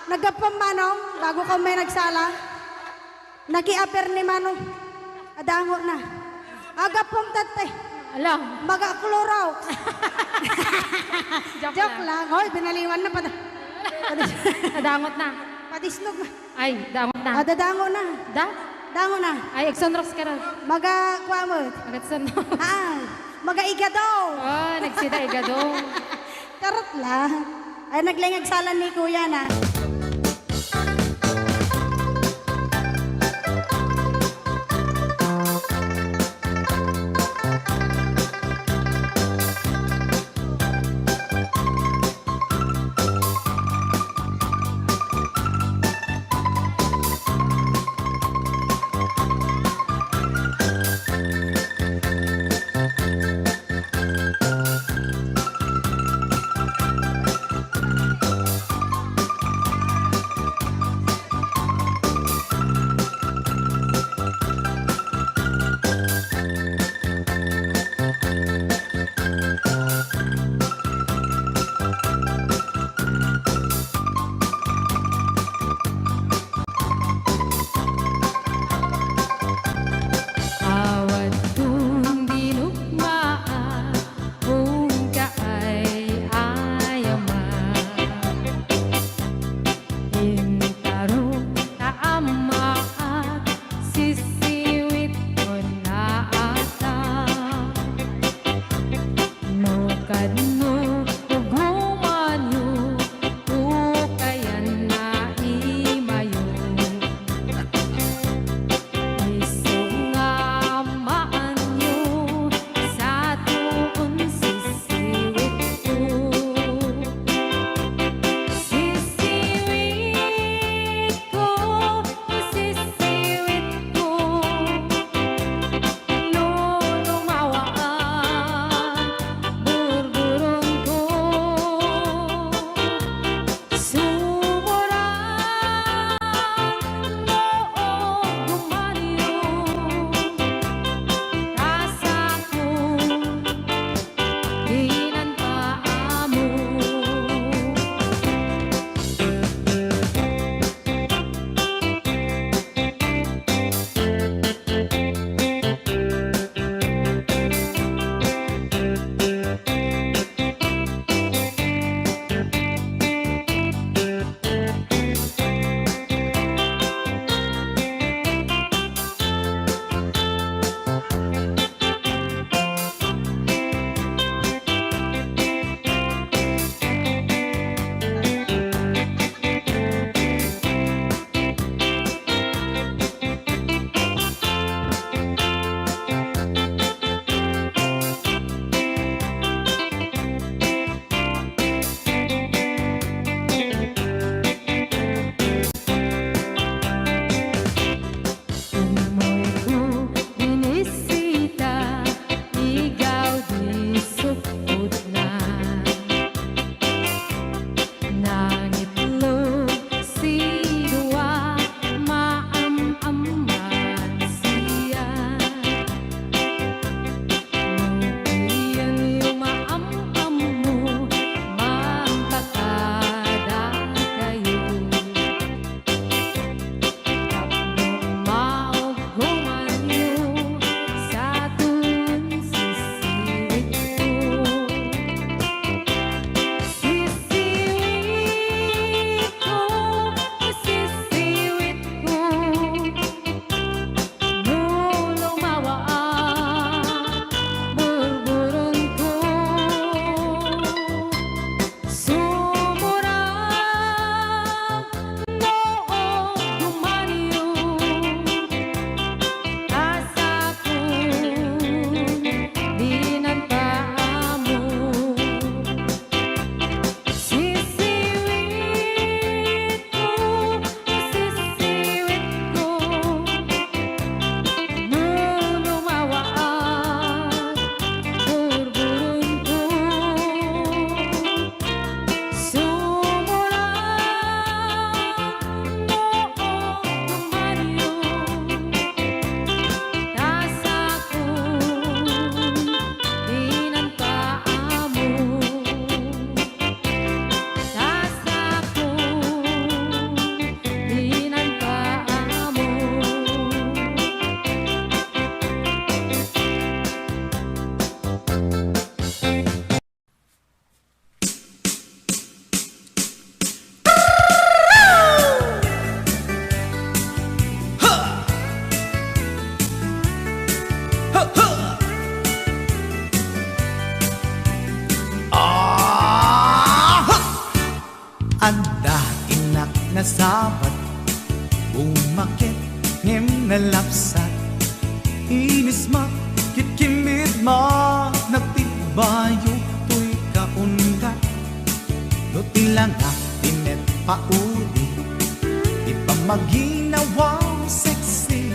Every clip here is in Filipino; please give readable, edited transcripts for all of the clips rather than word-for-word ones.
Nagapam manong, bago ka may nagsala. Naki-aper ni manong. Adango na. Agapam tatay. Alam. Magakluraw. Joke lang. Hoy, binaliwan na pa. Nadangot na. Padisnog na. Ay, dangot na. Adadango na. Da? Dango na. Ay, Exonrox ka ron. Maga, kuha mo. Agat Exonrox. Ah, maga-igado. Oh, nagsida igadong. Karot lang. Ay, naglingag salan ni kuya na. Awat kong dinugmaan kung kaay ayaw Intarong taama at sisiwit ko na ata No kadno hugumanyo ukayan na imayo Iso nga maanyo sa tuon sisiwit ko Sisiwit ko, sisiwit ko nalapsat inis makikimid ma nagtibayo to'y kaundat no tila nga tinet paudi di pa maginawang sexy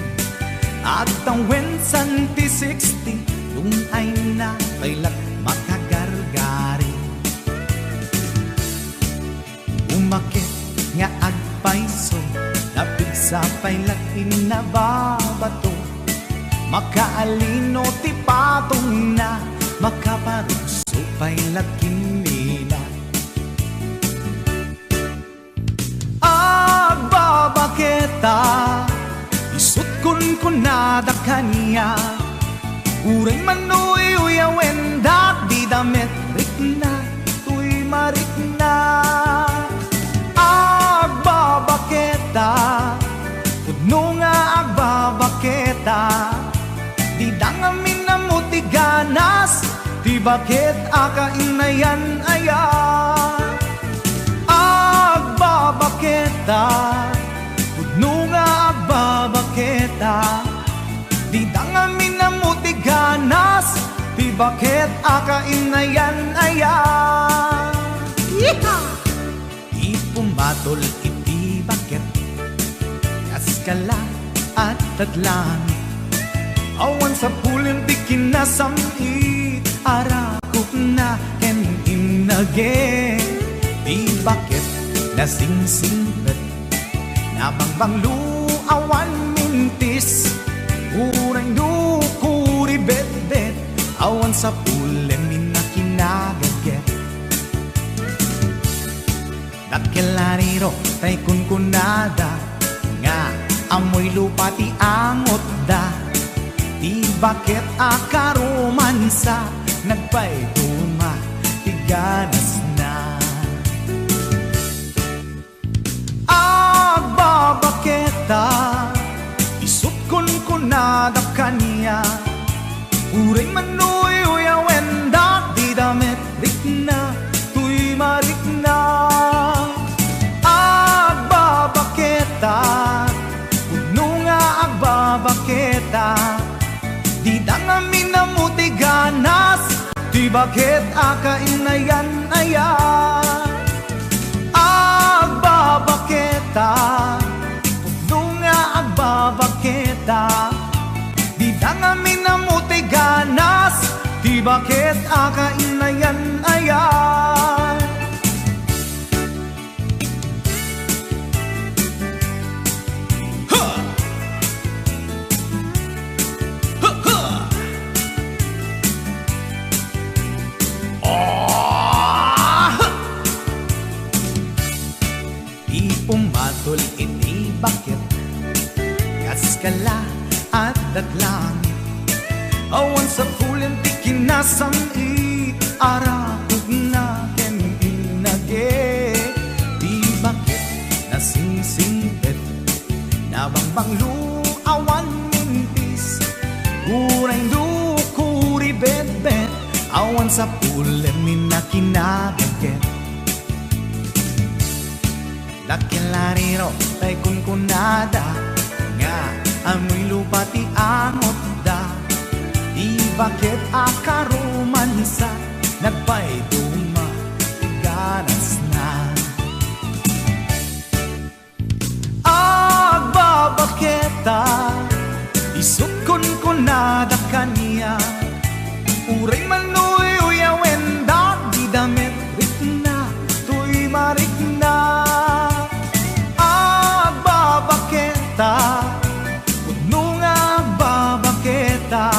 at ang wensan ti 60 yung ay na kailat makagargari umakit nga agpaiso napig sa pailat inababato makaalino ti patong na makaparuso pailat kinila agbabaketa isut kun nada kanya uray manuy uyawen dat di damit rikna tuy marikna agbabaketa pudno nga agbabaketa di dangamin na muti ganas di bakit akainayan aya agbabaketa pudno nga agbabaketa di dangamin na muti ganas di bakit akainayan aya di pumatol iti bakit kaskala at tadlangit awan sa pulim di kinasamit arakop na ken inage di bakit nasingsingret nabangbanglu awan mintis uray dukuri bet-bet awan sa pulim minakinagaget nakilariro tay kunkunada nga amoy lupa ti angot da di bakit akaromansa nagpayduma ti ganas na agbabaketa isut kunkunada kanya uray manuy uyawen da di damit rikna tuy marikna agbabaketa pudno nga agbabaketa di dangamin na muti ganas di bakit akainayan aya agbabaketa pudno nga agbabaketa di dangamin na muti ganas di bakit akainayan aya pumatol iti bakit kaskala at datlangit awan sa pulim ti kinasamit arakog na ken inage di bakit nasingsingpet nabangbanglu awan mintis uray dukuri bet-bet awan sa pulim minakinagaget lakilariro tay kunkunada nga amoy lupa ti angot da di bakit akaromansa nagpayduma ganas na agbabaketa isut kunkunada kanya uray manuy uyawen da di damit rikna tuy marikna pudno nga agbabaketa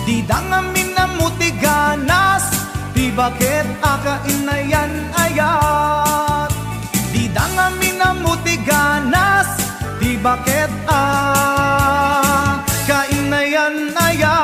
di dangamin na muti ganas di bakit akainayan ayat di dangamin na muti ganas di bakit akainayan ayat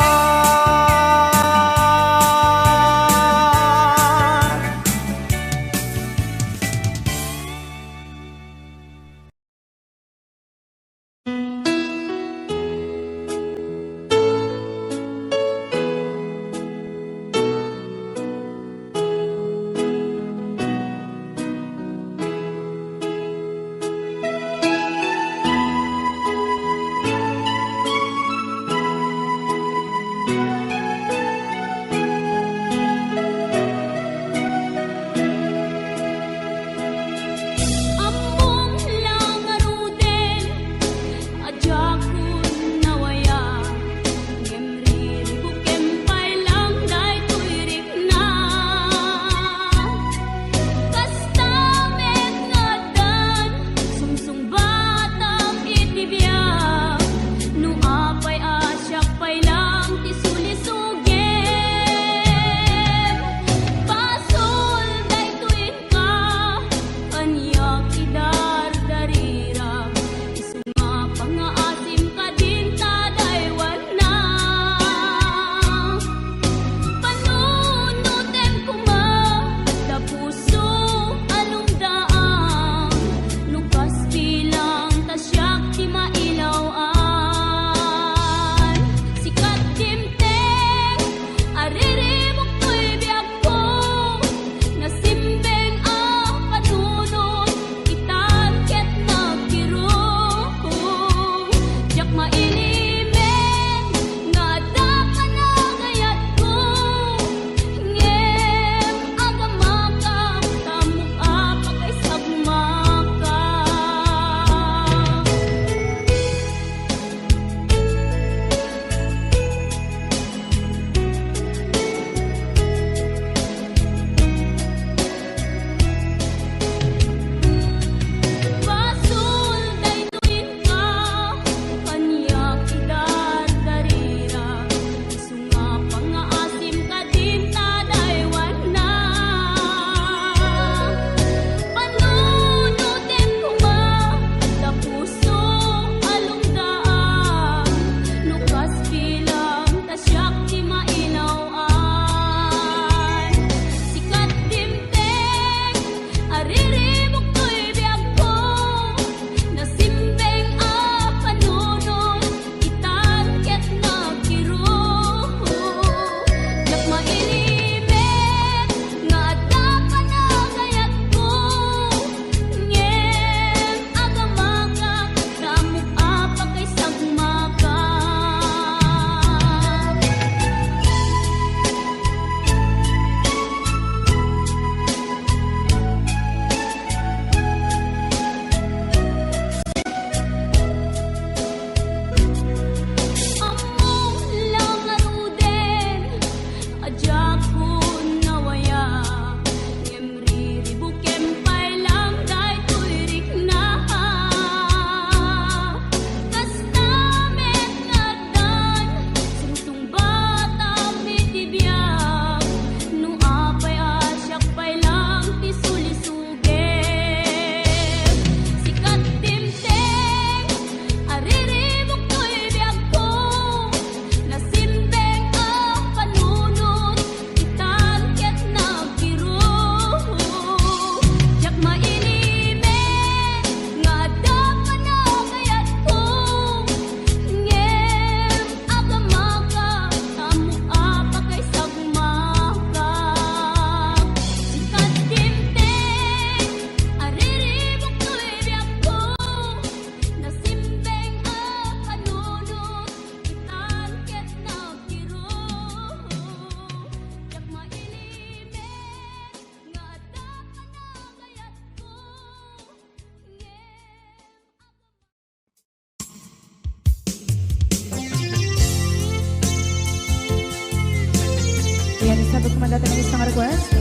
sa pagkumandata ng isang request.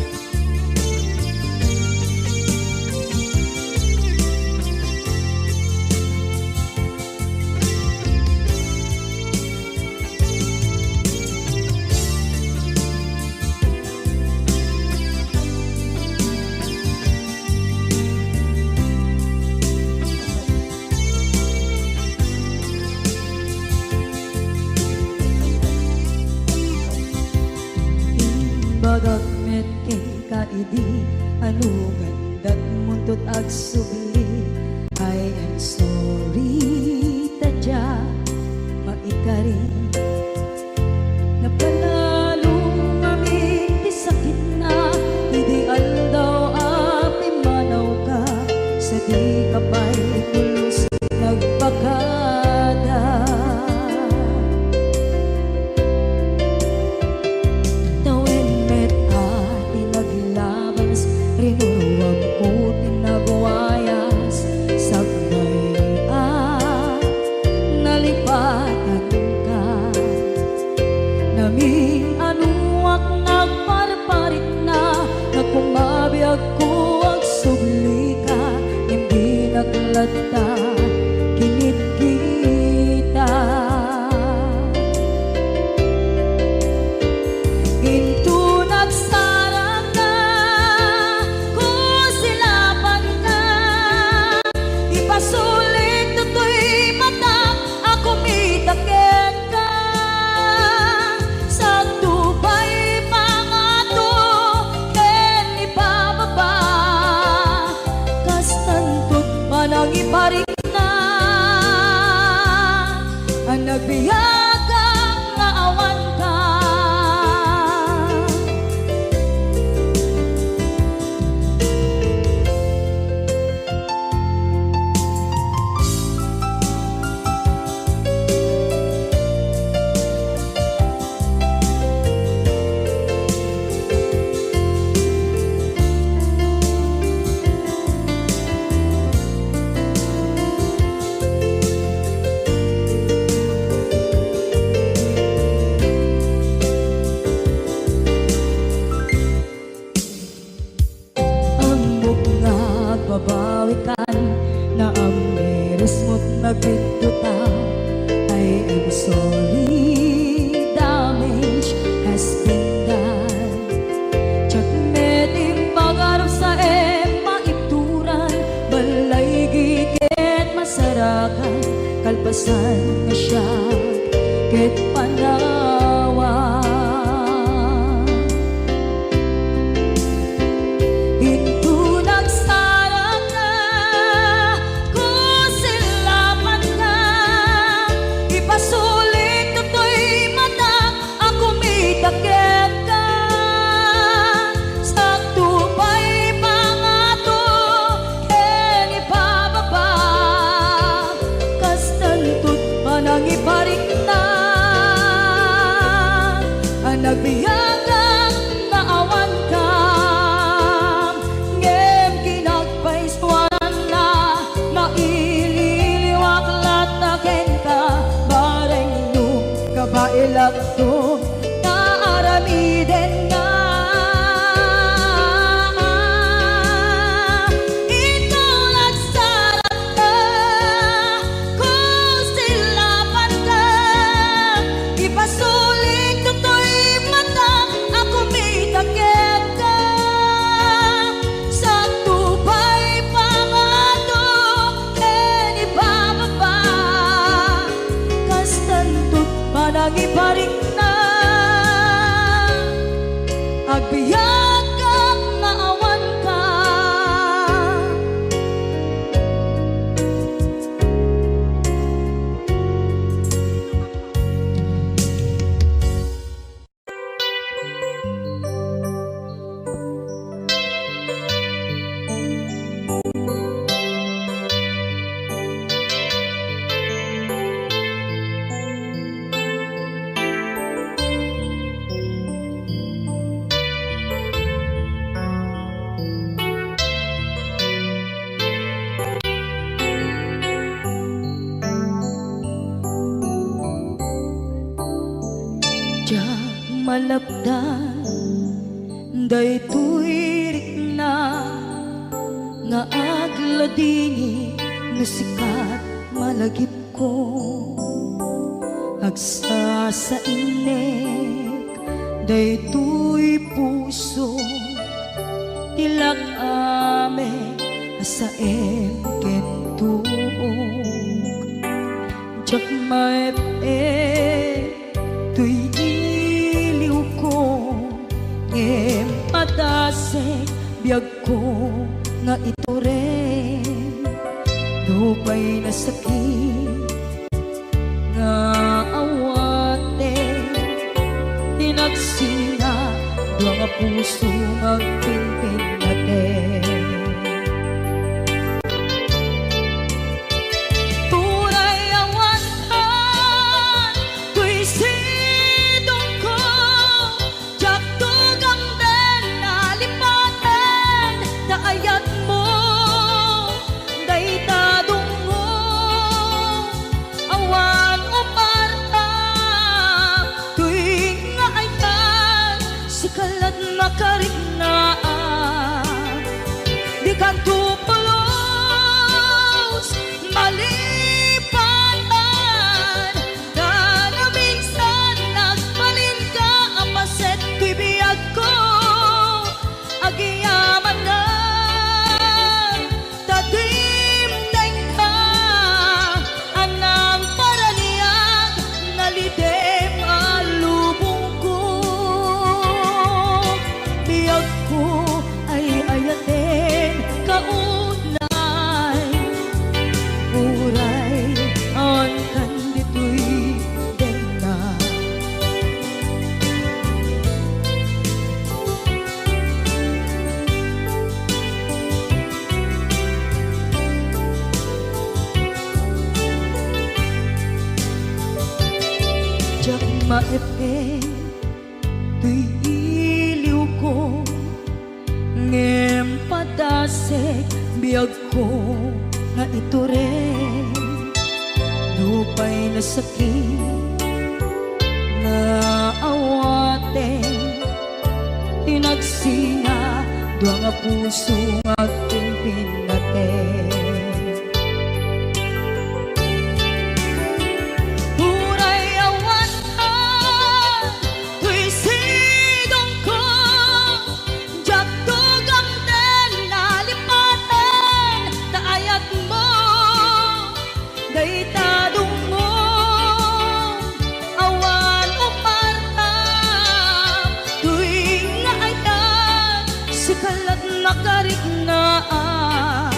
Bagak met kay kaidi anugan dat muntot ag subli. I am sorry tadya maikari napanalo kami di sakit na ideal daw api manaw ka sa di kapay pulos nagpakada. Rinuwag ko tinagwayas sagnay nalipatan ka naming anuak nagparparit na nagkumabiyag ko ang subli ka hindi naglata kinit kita ginto nagsarang na sulit to'y mata ako mitakit ka sa tubay pangato ken ibababa kastantot manang iparik na ang nagbiyagang nga awan ka. Babawikan na ang miris mo't nagpituta. I am sorry, damage has been done. Tsak medim pangarap sa maituran balay gigit masarakan kalpasan na siya ket panawa. Iparik na ang nagbiyagang naawan ka ngem kinagpaiswanan na maililiwak lataken ka bareng nung kabailak to na aramiden na sulit to'y mata ako mitakit ka sa tubay pangato ken ibababa kastantot manang iparik na agbiyak kang naawan ka. malapdan Daytoy na nga agladini nga sikat malagip ko agsa sa inek daytoy puso tilak ame sa kentug jak maep tuy iliw ko ngem patasek biyag ko nga ito rin lupay na sakit nga awate tinagsinga doa nga puso magpinpin natin tunay awantan tuy sidong ko jak tugang den nalipaten na ayat mo daytadong mo awan uparta tuwing nga ayat si kalat makarignaat di kan tupulos malipatan na minsan nagbalin ka apaset tuy biyag ko agiyaman na tadim ka anang paraniyag nalidem alubong ko biyag ko ay ayaten kaunay uray ang kandito'y dena jak maepe tuy iliw ko ngem padasek biyag ko nga ito rin lupay na sakit nga awate tinagsinga doa nga puso magpinpin natin Uray awantan tuy sidong ko jak tugang den nalipaten na ayat mo daytadong mo awan uparta tuwing nga ayat si kalat makarignaat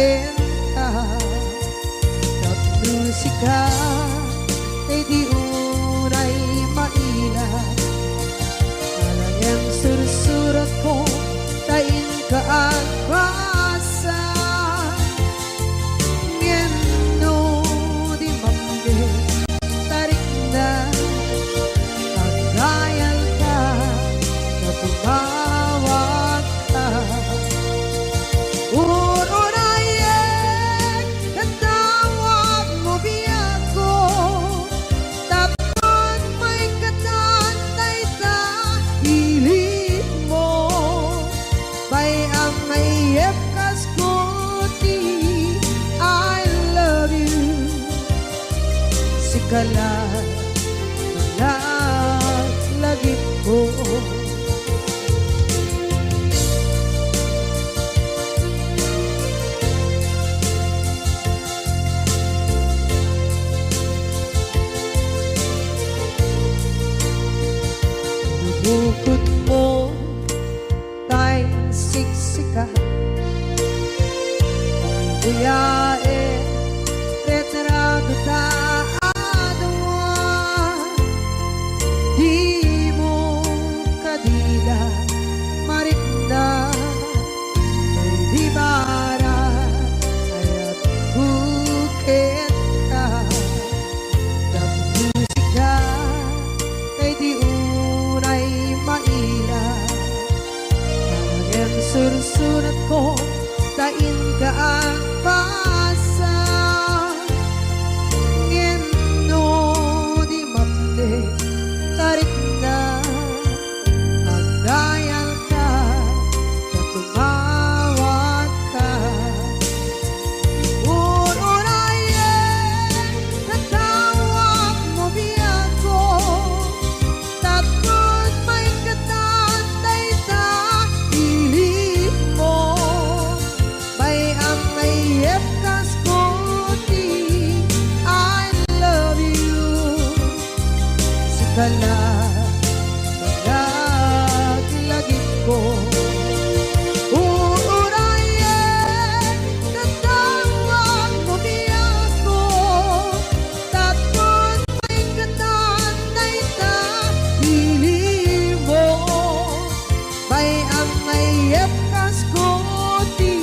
enta Nagmusika kay di unay maila Alang sursurat ko tain ka ang basa Ngeno di mamde tarik na Kagayal ka na tumawag ka Urunayek katawag mo biyako Tapos may katantay ta hilig mo Bay ang mayep kaskuti I love you Sikala lagi ko Bukod mo tay siksika Uyae retrado ta adawa Di mo kadila marikna Di bara ayat bukit ka Musika kay di unay maila Talagang sursurat ko tain ka ang basa Ngeno di mamde tarik na Agayal ka na tumawag ka Urunayek katawag mo biyako Tapos may katantay ta hilig mo Bay ang mayep kaskuti I love you Sikala lagi ko Urunayek katawag mo biyako Tapos may katantay ta hilig mo Bay ang mayep kaskuti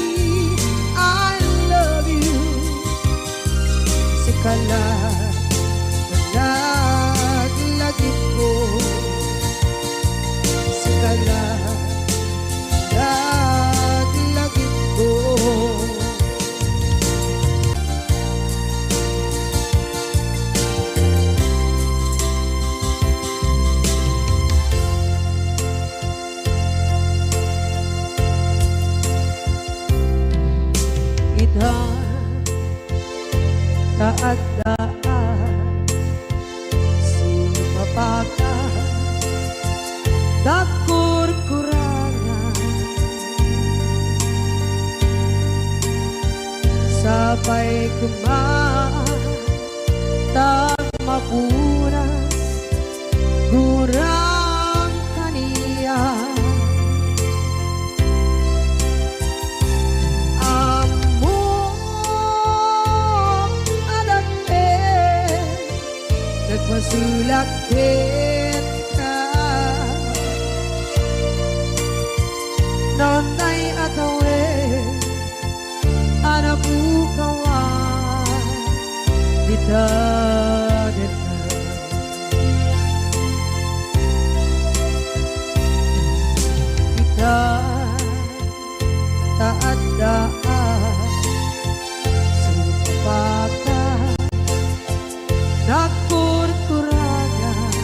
I love you Sikala lagi ko Sikala lagi ko Idhan kaadaan Sumapaka Dakur-kurangan Sabay kumaan Tak mapunas Gurang kaniya Nagmasulakit ka Nonay atawe Anabukawan Dita Kita taadaan Sumapaka Dakur-kurangan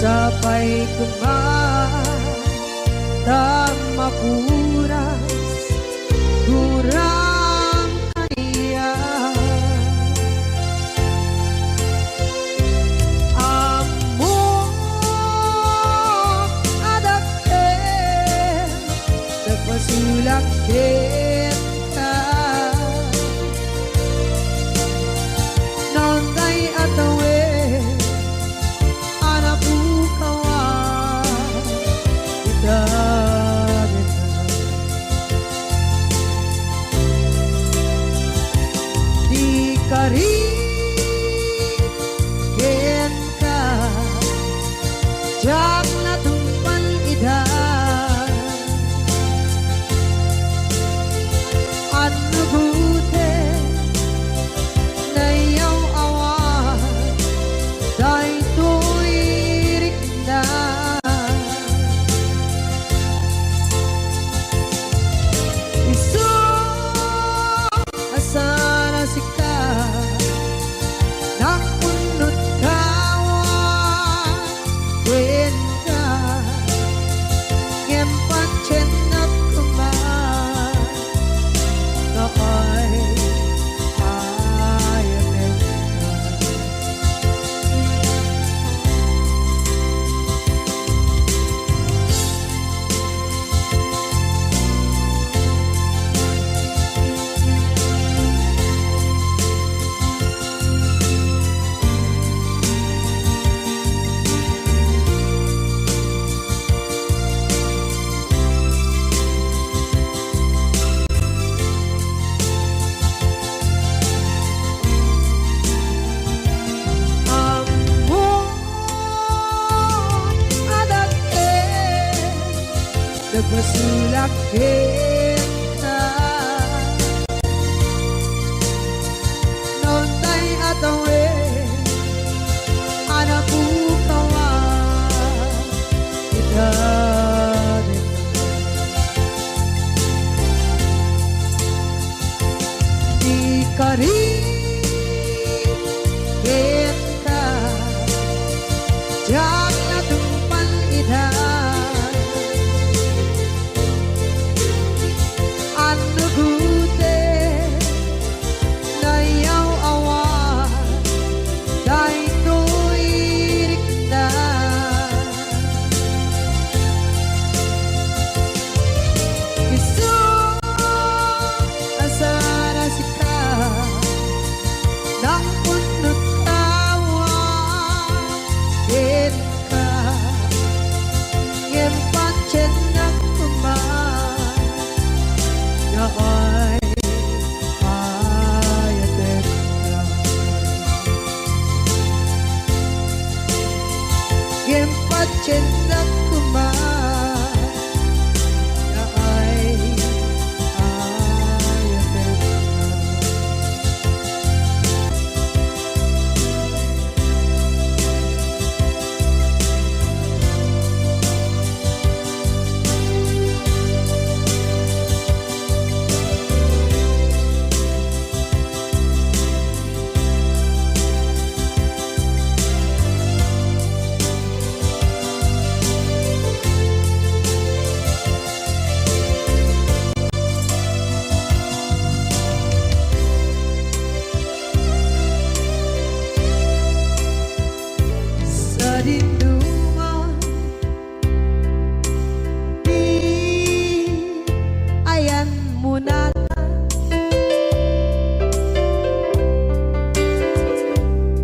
Sabay kumaan Tak mapuras Gurang kaniya Amo adakit Nagmasulakit ka Nonday atawe Anabukawan Ita ken ka jak na tumpan ida ano gute na yaw awa dahil tuwirik na iso asana sika nakunot kawa ken ka ngempan chenak kuma na ay ayamen nagmasulak kita noon tay atawe anak kawa kita di kari kita jangan tumpan ida ano gute na yaw awa dahil tuwirik na iso asana sika nang punot kawa ken ka ngempan chenak kuma na ay ayaten ka ngempan chenak kuma na ay ayaten ka sa dinduman di ayan mo na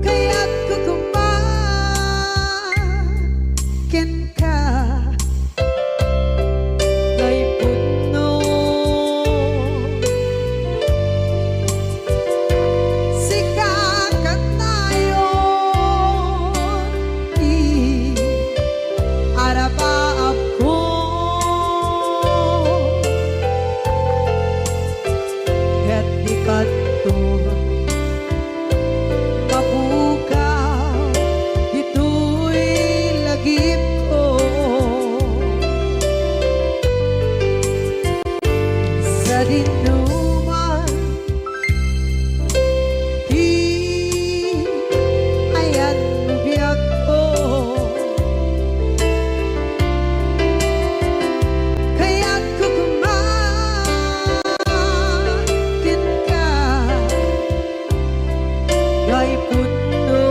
kaya't kukumakin ka ngay puno sikakat tayo arabaab ko ket di kanto mabukaw dito'y lagip ko sa dinuman di ayan biyak ko kaya't kukumakin ka ngay puno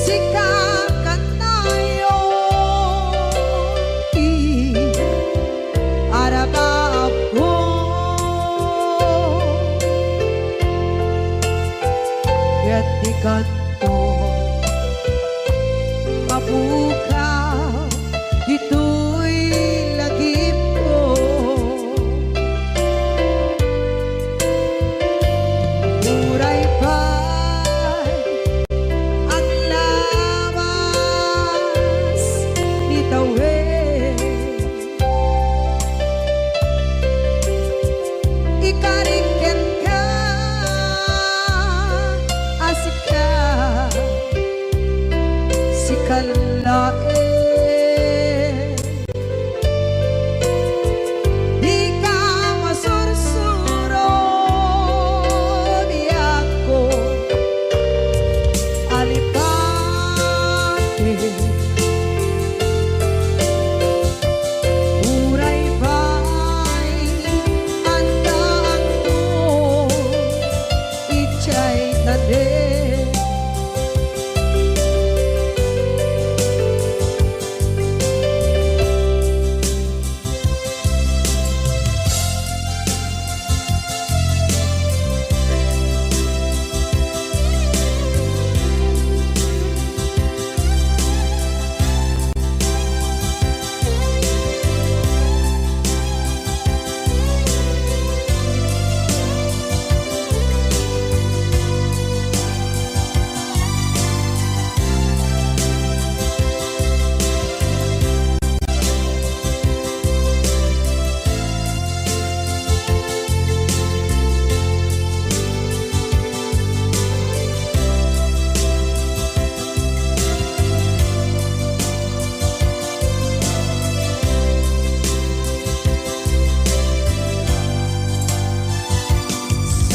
sikakat tayo Uray ba'y andaan mo, ichay tanin.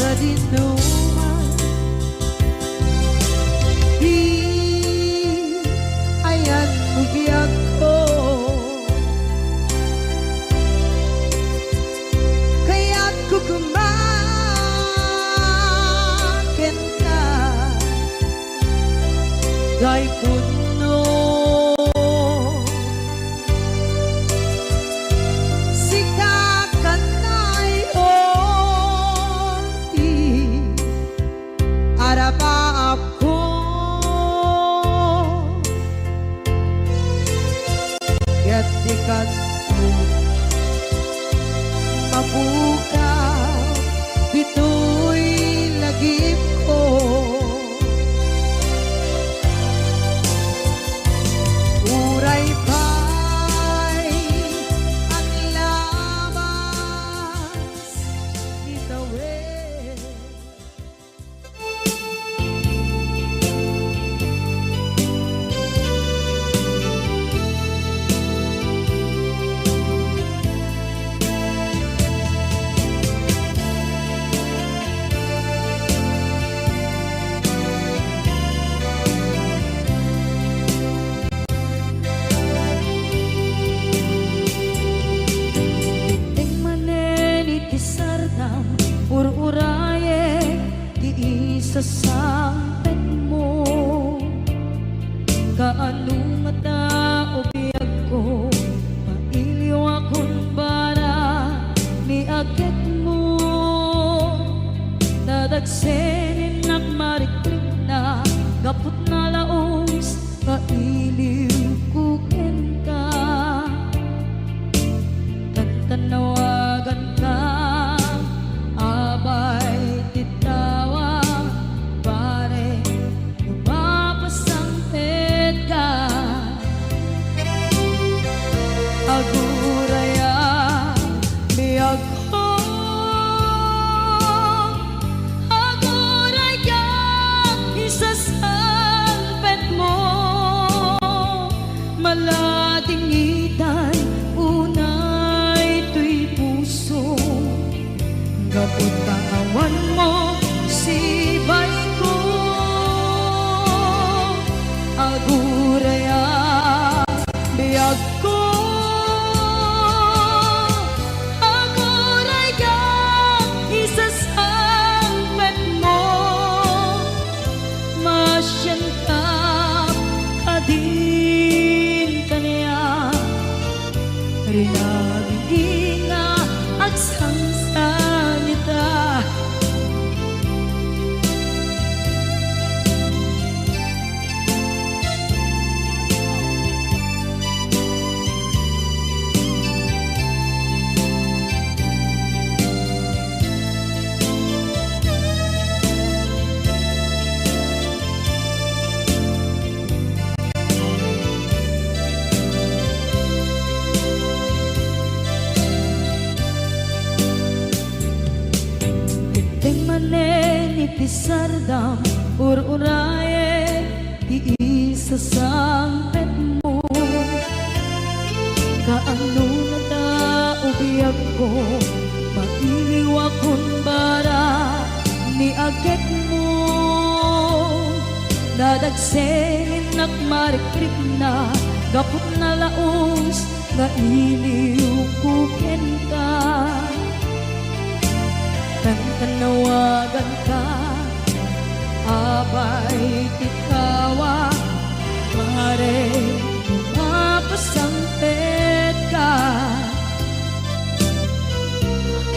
Sa dinuman, di ayan bugyak ko, kaya't kukumakin ka, dahil puno ako gatikan mo mabuka bito'y lagip ko uray pa'y ang labas itawid. Ur-uraye di isa sampet mo kaano nga tao biyag ko mailiw akong bara ni agit mo nadagsenin at mariklik na gapot na laos mailiw kukin ka tagtanawagan ka abay titawa pare lumapasangpet ka aguraya biyag ko aguraya isasangpet mo maladingitan unay tuy puso gapot kawan mo si bay ko aguraya biyag ko aguraya isasangpet mo masyan ka kadin kaniya rinagi nga agsansanita Sardam ur-uraye di isa sampet mo kaano na tao biyag ko mailiw akong bara ni agit mo dadagsenin nakmarikrik na gapot na laos nga iliw kuken ka. Kan kanawagan ka abay tikawa pare mapasampet ka.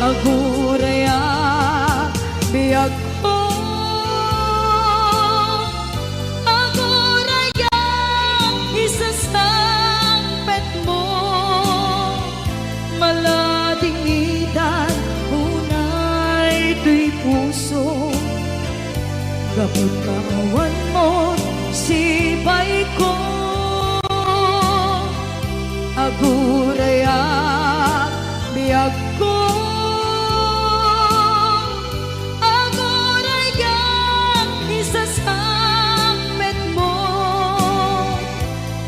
Aguraya biyag ko, aguraya isasampet mo, maladingitan unay tuy puso. Gapot kawan mo sipay ko, aguraya biyag ko, aguraya isasampet mo,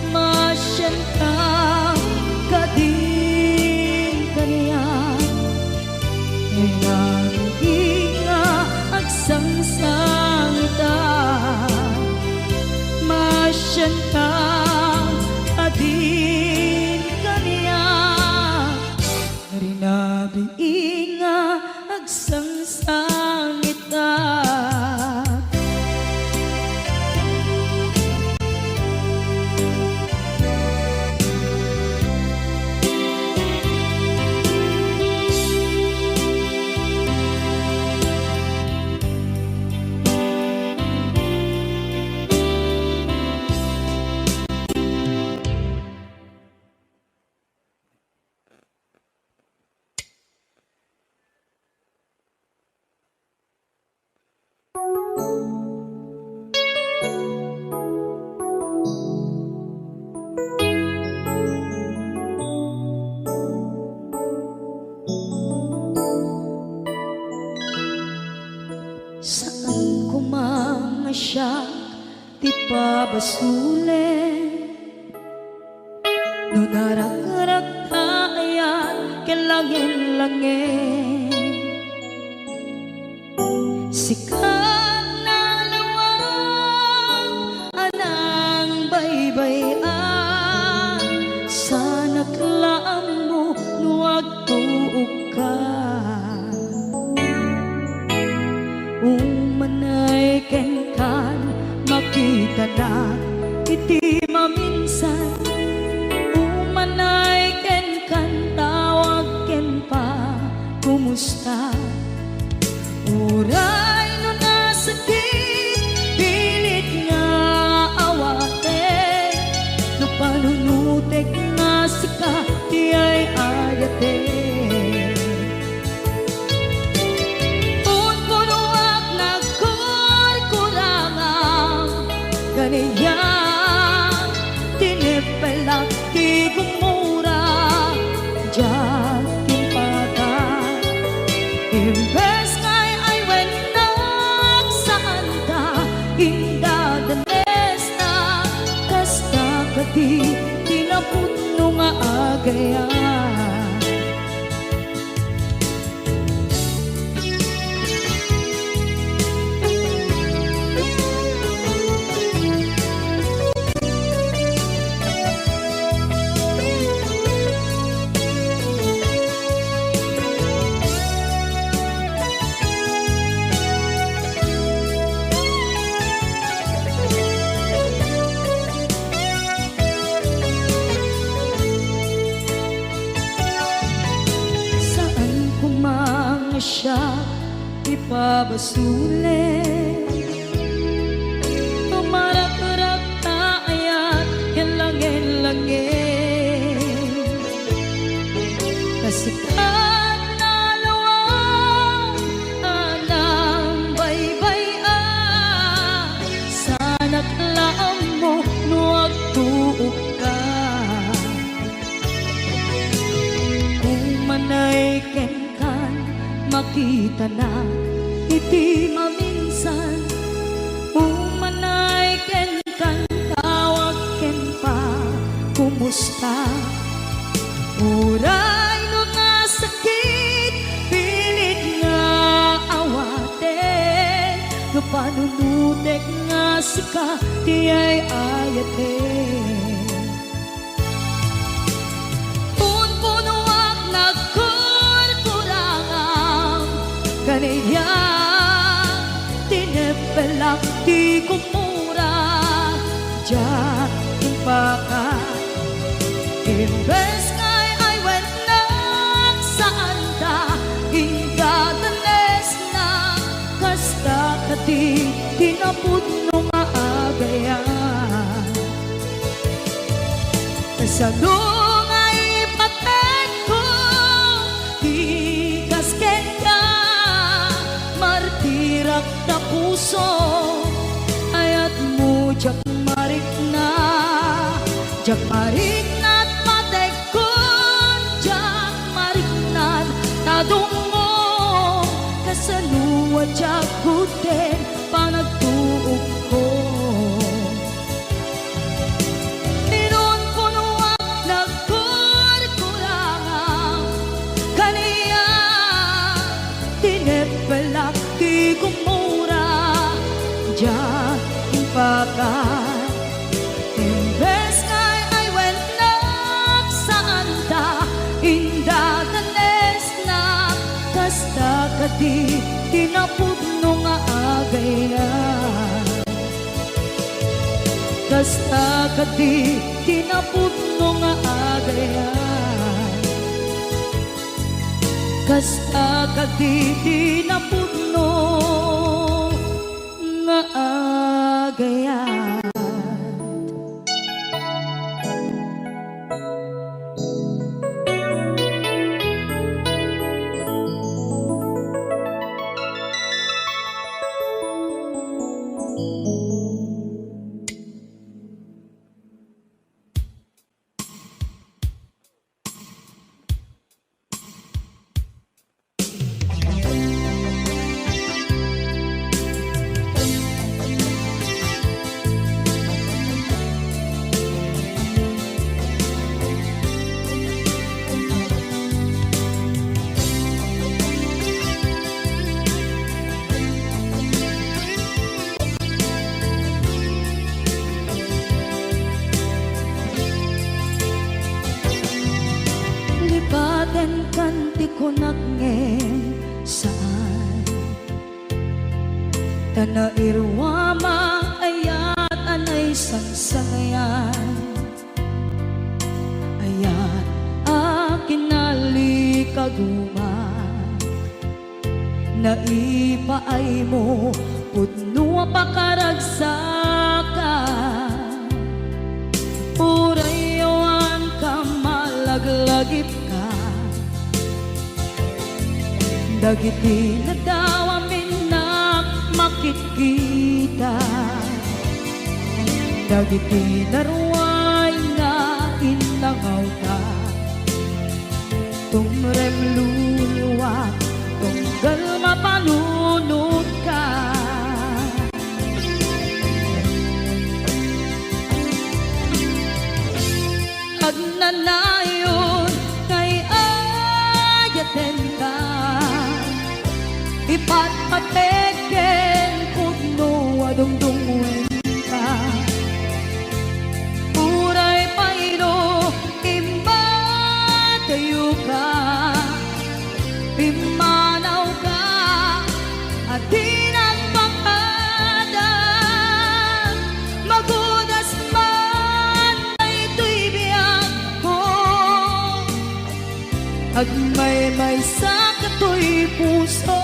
masyan ka kadin kaniya. Inga agsangsangita, masyan ka adin kaniya. Rinabi inga agsangsangita. Saan ko mamasyak ti pabasule, no narak-rak tayan kelangin-langin. Sikat na lawag anang baybayan, sana klaan mo nuwag tuog ka. Umanay ken kan makita na iti maminsan, umanay ken kan tawag ken pa kumusta. Uray no nasakit pilit nga awate, no panunutek nga sika di ay ayate. Kaniya tinipela ti gumura diyan timpata. Imbes ngay ay wenak saan ta indadanes na, kasta kati tinapuno nga agaya. Siya ipabasule, tumarak-rak tayan kelangin-langin. Kasikat na lawang anang baybayan, sana klaan mo nuwag tuog ka. Umanay ken makita na iti maminsan, umanay ken kan tawag ken pa kumusta. Uray no nasakit pilit nga awate, no panunutek nga sika ti ay ayate. Punpunuak nagkurkurangang kaniya tinepelak ti kumura diyan impaka. Imbes ngay ay wenang saan ta ingadanes na kasta kati tinapudno nga agayan. Sa lungay patek ko tigasken ka martirak na puso ayat mo jak marik na patek ko jak marik na tadungo kasaluwa jak kuten panagtuog ko. Minun puno ang nagkurkurangang kaniya tinepelak ti kumura diyan impaka. Imbes ngay ay wenang saan ta indadanes na kasta kati tinapudno nga agayan. Kasta kati tinapudno nga agayan. Kasta kati tinapudno nga agayan. Lipaten kanti ko nagngem saan tanairwama ayat anay sangsangayan ayat akinali kaguma naipaay mo pudno pakaragsakan urayawan ka malaglagip ka dagiti na daw amin na makikita dagiti naruay nga inangaw ta tumrem luluwa tunggal mapanunod ka agnanayon kay ayaten ka ipatpateken pudno adungdungwen ka uray paino imbatayo ka pimanaw ka at tinagpakadan magudas man ay ito'y biyak ko agmay-may sa kato'y puso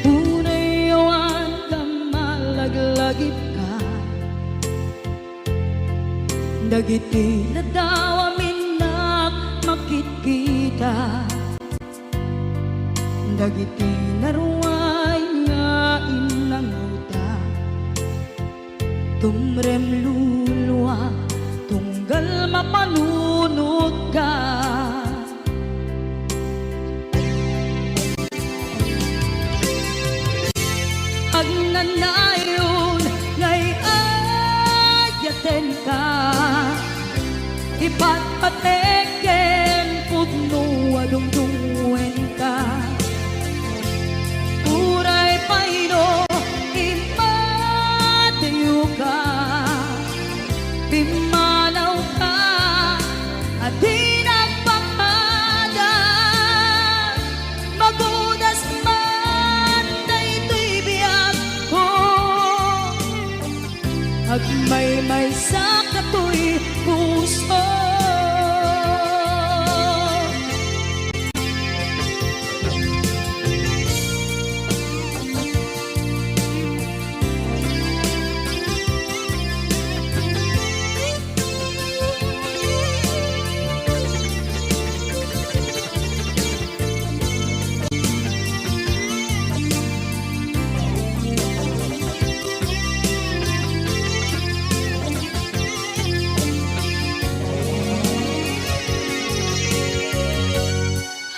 unayawan ka malaglagip ka dagiti na daw amin na makikita dagiti naruay nga inanguta tumrem luluwa tunggal mapanunod ka agnanayon ngay ayaten ka ipatpateken pudno adungdungwen Agmaymay sa katoy puso.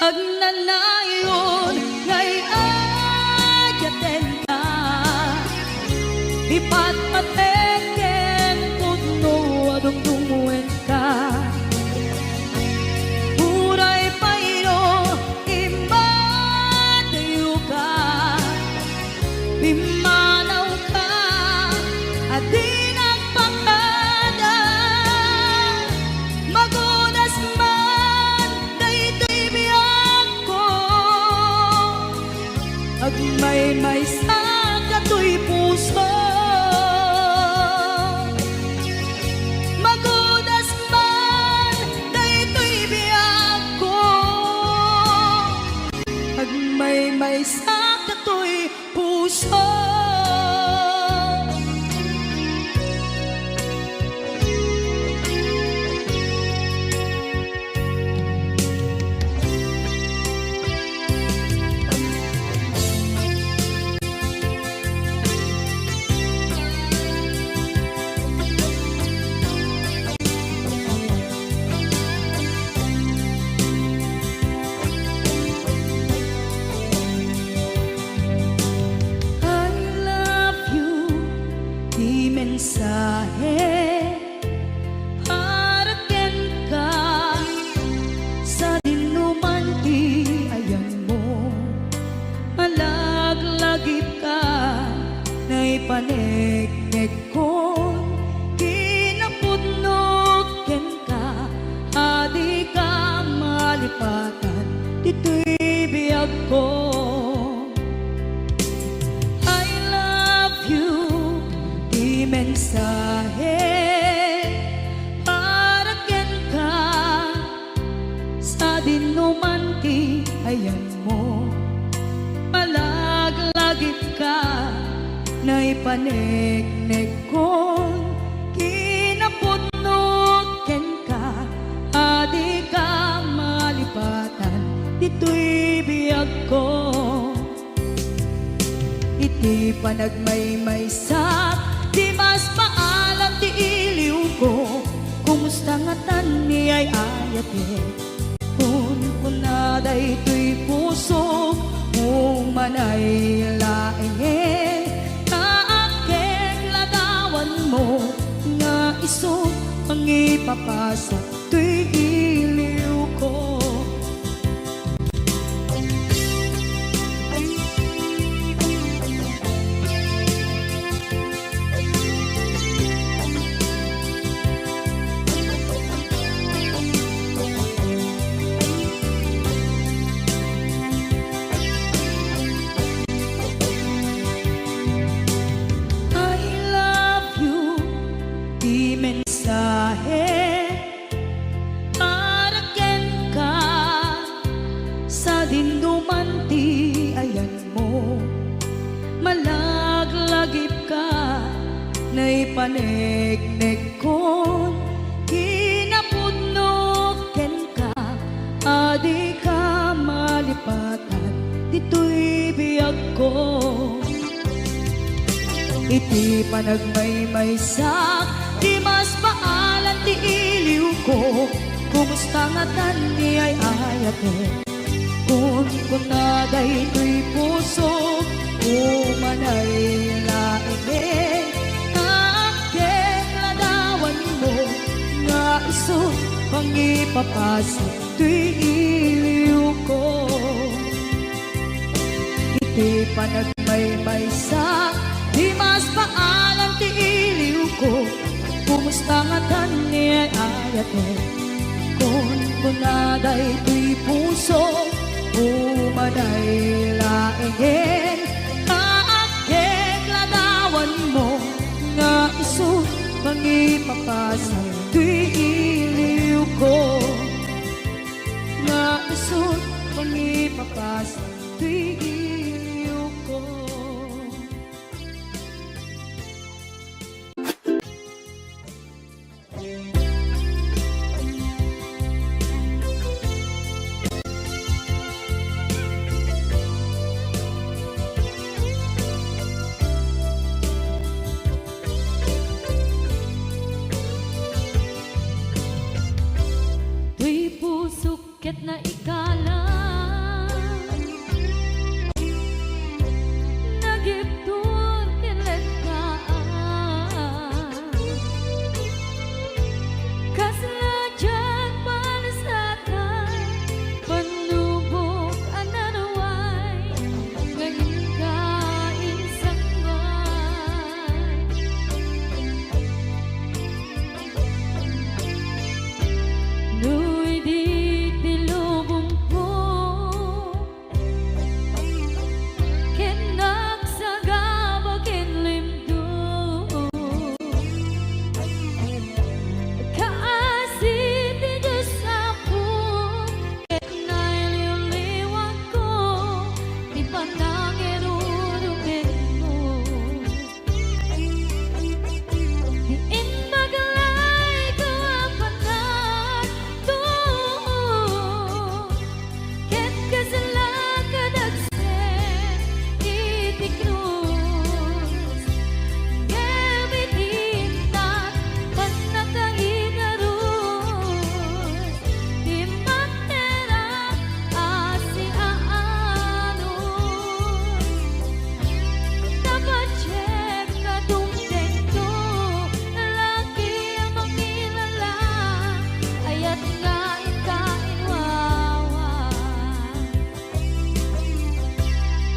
Agnanayon ngay ayaten ka, ipat pateken putno adugtungwen ka. Uray pairo imadayo ka, pimanaw ka at di nagpakada. Magunas man daytoy biyag ko, agmaymay sa katoy puso. Magunas man daytoy biyag ko, agmaymay sa katoy puso. Mensahe haraken ka sa dinuman ti ayan mo, malaglagip ka na'y panegnek ko, kinapudnok ken ka, adi ka malipatan dito'y biyag ko. Mensahe para ken ka sa dinuman ti ayan mo, malaglagip ka na'y panegnek ko, kinapudnok ken ka, adi ka malipatan dito'y biyag ko. Iti panagmaymay sa di mas maalam ti iliw ko, kumusta nga tan ni ay ayate, kun kunaday to'y puso, umanay laingen, kaakeng ladawan mo, nga iso ang ipapasa to'y iliw ko. Mensahe para ken ka sa dinuman ti ayan mo, malaglagip ka na'y panegnek ko, kinapudnok ken ka, adi ka malipatan dito'y biyag ko. Iti panagmaymay sa di mas maalan ti iliw ko, kumusta nga tan ni ay ayate, kun kunaday to'y puso, umanay laingen, kaakeng ladawan mo, nga iso pangipapasa to'y iliw ko. Iti panagmaymay sa di mas maalam ti iliw ko, kumusta nga tan ni ay ayate, kun kunaday to'y puso, umanay laingen, kaakeng ladawan mo, nga iso mapasal tuy iliw ko nga usod pangipapasal tuy iliw ko. Tuy pusukit na ikala nagiptur kilit ka kasaladyan palasatan panubok ananaway ngayon ka insangman Nu'y di tilubong po Kinagsagaba kinlimdo Kaasit di Diyos ako Kinailiw-liwag ko Di panangin urumin mo Diin magalay ko ang panag Ket kasalan kadagsen itiknus Gamitinat panakainarus Di matera asiaanus Napachek ka dumdendo Lalaki ang makilala Ayat nga ikainwawa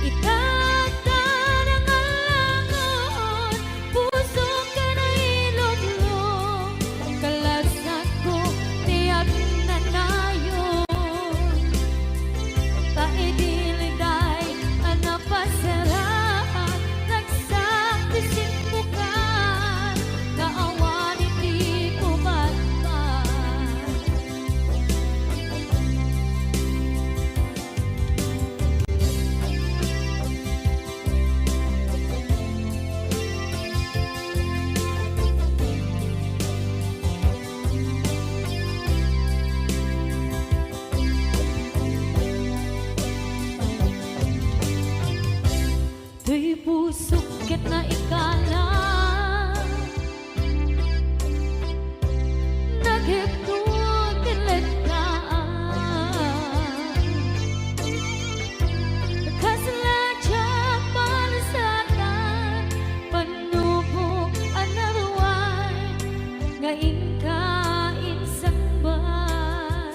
Itagdan ang alangon Puso ka na ilublong Kalasat ko tiyak na nayon Taidiliday ang napasarahan Nagsaktisin bukan Naawan iti pumatman Tuy pusukit na ikala Naghiptun kilit ka Kasaladyan palasatan Panubok anarway Ngayon ka insangban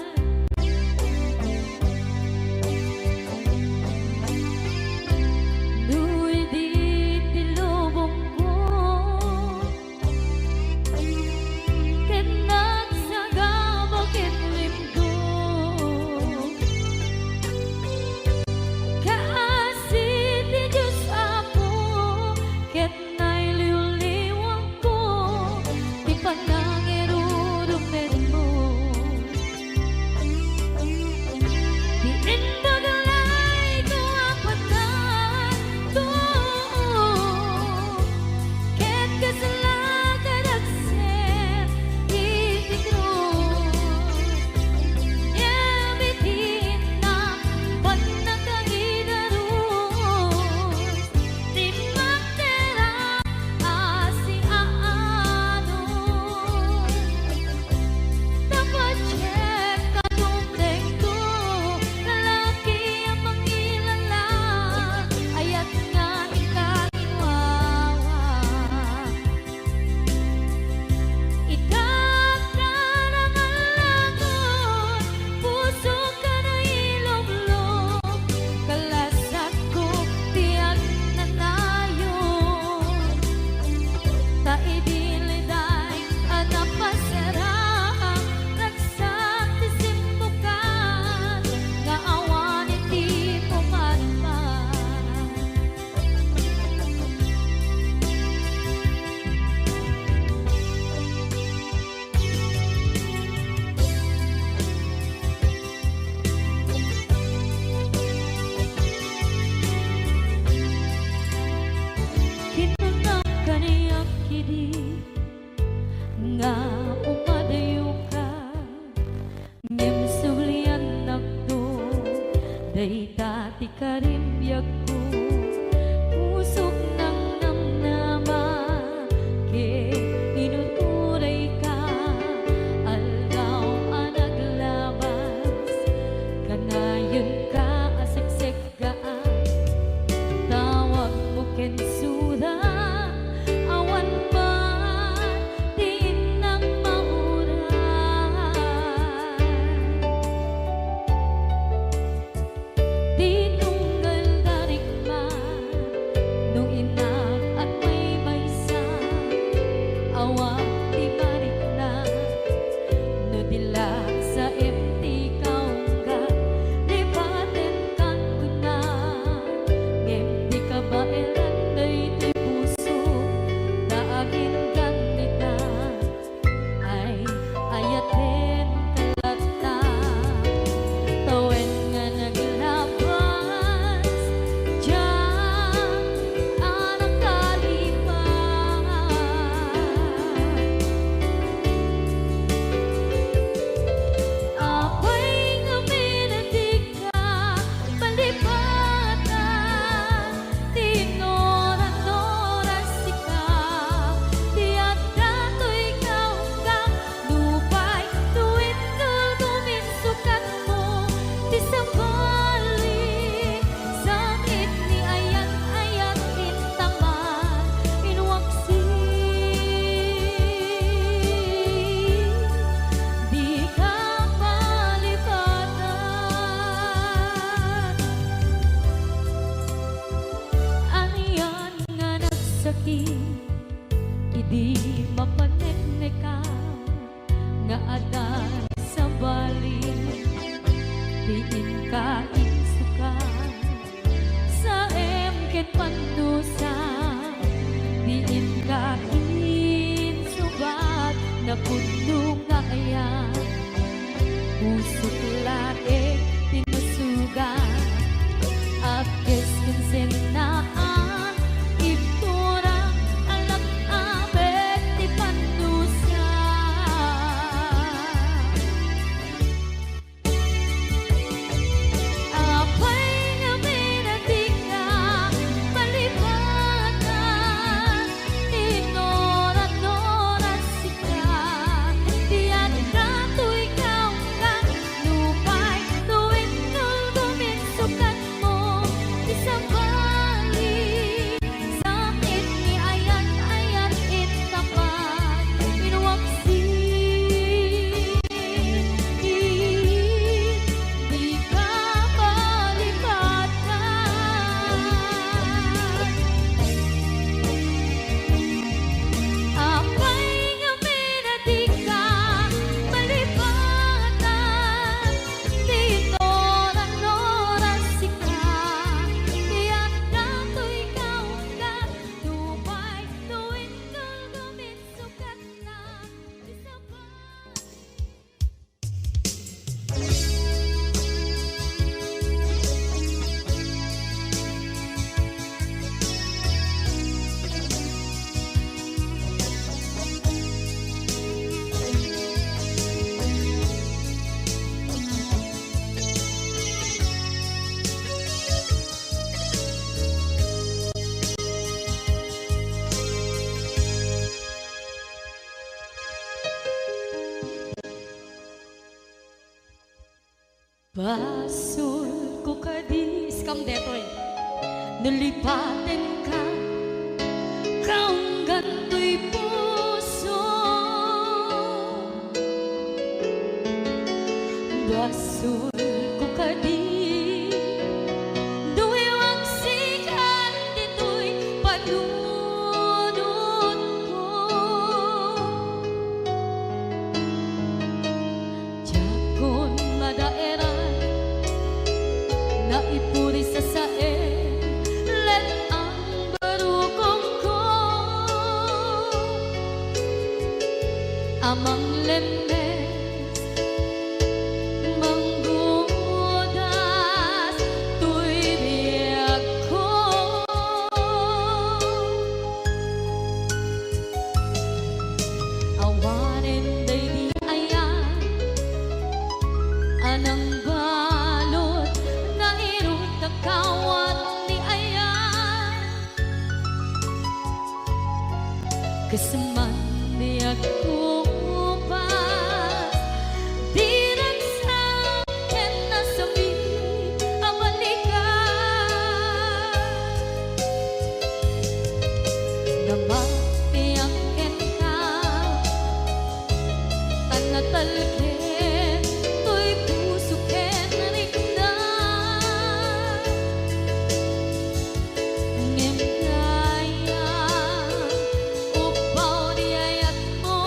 Nu'y di tilubong di mapanekneka nga adan sa balik diin ka insuka sa emket panusa diin ka insubat na puno nga ayan usok lae tinusugan akes kinsenaan iptura alak abet ti panusa apay nga minatika palibatan tinora-nora sika diyan ka tuy ikaw ka lupay tuwing nulguminsukan mo isang bali sakit ni ayan-ayan itapat inuwaksi di ka palibatan apay nga minatika malibatan tinora-nora sika diyan ka tuy ikaw ka lupay tuwing nulguminsukan na isa ba Basul ko kadis kam detoy nalipaten ka kaung gantoy puso basul ko kadis duwewang sikan ditoy panunod ko jakon madaera naipuri sa sae let ang barukong ko amang lemes manggudas tuy biyak ko awanen day di ayan anang balot na irot na kawat ni ayan kasaman niya kupas di nagsakin na sabi ang balikan na matiyak ka tanatalkin tuy puso ken rikdan ngem kaya upaw di ayat mo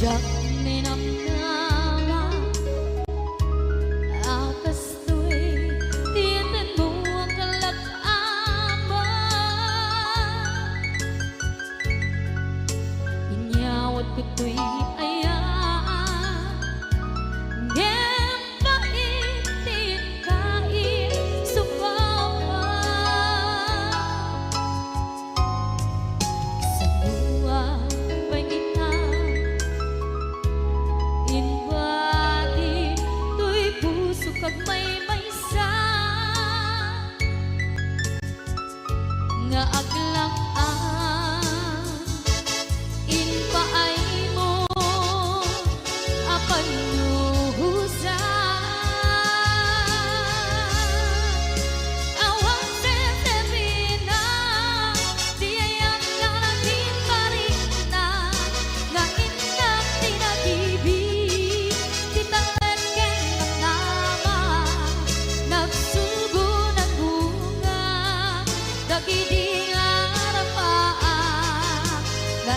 Jak minamnama akas tu'y tiyanan mo ang kalak-ama. Inyawat ko tu'y ayaan ngem paitin kain supawa. Sa luwa pangitang inwadi tu'y puso kag may maysa nga aglang-an inpaay mo apan nuhusan. Awan seserina diayang kalatin parina nga inak tinatibig titangan ken nama nagsugo ng bunga dagidi nga rapaan nga